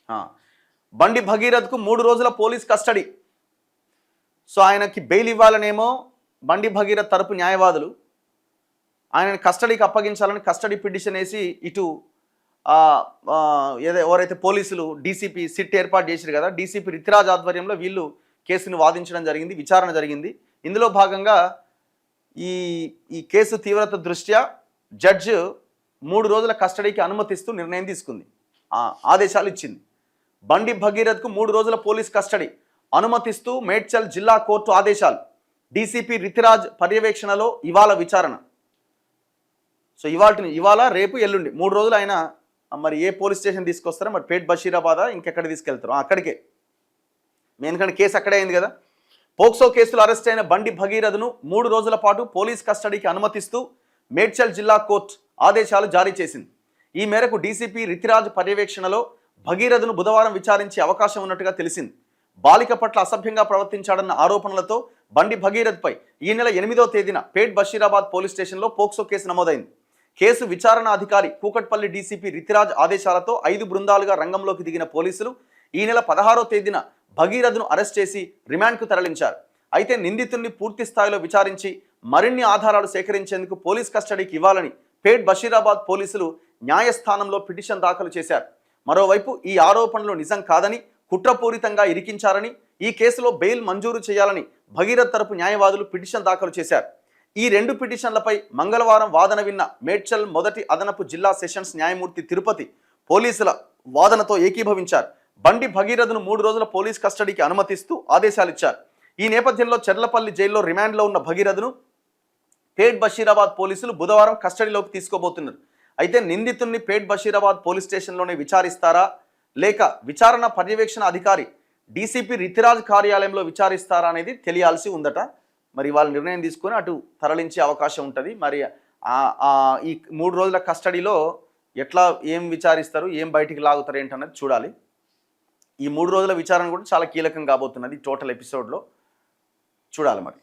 ఆ, బండి భగీరథ్కు 3 రోజుల పోలీస్ కస్టడీ. సో ఆయనకి బెయిల్ ఇవ్వాలనేమో బండి భగీరథ్ తరపు న్యాయవాదులు ఆయనని కస్టడీకి అప్పగించాలని కస్టడీ పిటిషన్ వేసి ఇటు ఎవరైతే పోలీసులు డీసీపీ సిట్ ఏర్పాటు చేశారు కదా, డీసీపీ రితిరాజ్ ఆధ్వర్యంలో వీళ్ళు కేసును వాదించడం జరిగింది, విచారణ జరిగింది. ఇందులో భాగంగా ఈ ఈ కేసు తీవ్రత దృష్ట్యా జడ్జి 3 రోజుల కస్టడీకి అనుమతిస్తూ నిర్ణయం తీసుకుంది, ఆదేశాలు ఇచ్చింది. బండి భగీరథ్కు 3 రోజుల పోలీస్ కస్టడీ అనుమతిస్తూ మేడ్చల్ జిల్లా కోర్టు ఆదేశాలు. డీసీపీ రితిరాజ్ పర్యవేక్షణలో ఇవాళ విచారణ. సో ఇవాళ రేపు ఎల్లుండి 3 రోజులు ఆయన మరి ఏ పోలీస్ స్టేషన్ తీసుకొస్తారో, మరి పేట్ బషీరాబాద్ ఇంకెక్కడ తీసుకెళ్తారో అక్కడికే, ఎందుకంటే కేసు అక్కడే అయింది కదా. పోక్సో కేసులో అరెస్ట్ అయిన బండి భగీరథ్ను 3 రోజుల పాటు పోలీస్ కస్టడీకి అనుమతిస్తూ మేడ్చల్ జిల్లా కోర్టు ఆదేశాలు జారీ చేసింది. ఈ మేరకు డీసీపీ రితిరాజ్ పర్యవేక్షణలో భగీరథ్ను బుధవారం విచారించే అవకాశం ఉన్నట్టుగా తెలిసింది. బాలిక పట్ల అసభ్యంగా ప్రవర్తించాడన్న ఆరోపణలతో బండి భగీరథ్పై ఈ నెల 8వ తేదీన పేట్ బషీరాబాద్ పోలీస్ స్టేషన్లో పోక్సో కేసు నమోదైంది. కేసు విచారణ అధికారి కూకట్పల్లి డీసీపీ రితిరాజ్ ఆదేశాలతో 5 బృందాలుగా రంగంలోకి దిగిన పోలీసులు ఈ నెల 16వ తేదీన భగీరథ్ను అరెస్ట్ చేసి రిమాండ్కు తరలించారు. అయితే నిందితుడిని పూర్తి స్థాయిలో విచారించి మరిన్ని ఆధారాలు సేకరించేందుకు పోలీస్ కస్టడీకి ఇవ్వాలని పేట్ బషీరాబాద్ పోలీసులు న్యాయస్థానంలో పిటిషన్ దాఖలు చేశారు. మరోవైపు ఈ ఆరోపణలు నిజం కాదని, కుట్రపూరితంగా ఇరికించారని, ఈ కేసులో బెయిల్ మంజూరు చేయాలని భగీరథ్ తరపు న్యాయవాదులు పిటిషన్ దాఖలు చేశారు. ఈ 2 పిటిషన్లపై మంగళవారం వాదన విన్న మేడ్చల్ మొదటి అదనపు జిల్లా సెషన్స్ న్యాయమూర్తి తిరుపతి పోలీసుల వాదనతో ఏకీభవించారు. బండి భగీరథ్ను 3 రోజుల పోలీస్ కస్టడీకి అనుమతిస్తూ ఆదేశాలిచ్చారు. ఈ నేపథ్యంలో చెర్లపల్లి జైల్లో రిమాండ్లో ఉన్న భగీరథ్ను పేట్ బషీరాబాద్ పోలీసులు బుధవారం కస్టడీలోకి తీసుకోబోతున్నారు. అయితే నిందితుడిని పేట్ బషీరాబాద్ పోలీస్ స్టేషన్లోనే విచారిస్తారా, లేక విచారణ పర్యవేక్షణ అధికారి డీసీపీ రితిరాజ్ కార్యాలయంలో విచారిస్తారా అనేది తెలియాల్సి ఉందట. మరి వాళ్ళు నిర్ణయం తీసుకొని అటు తరలించే అవకాశం ఉంటుంది. మరి ఈ 3 రోజుల కస్టడీలో ఎట్లా ఏం విచారిస్తారు, ఏం బయటికి లాగుతారు ఏంటన్నది చూడాలి. ఈ 3 రోజుల విచారణ కూడా చాలా కీలకం కాబోతున్నది టోటల్ ఎపిసోడ్లో, చూడాలి మరి.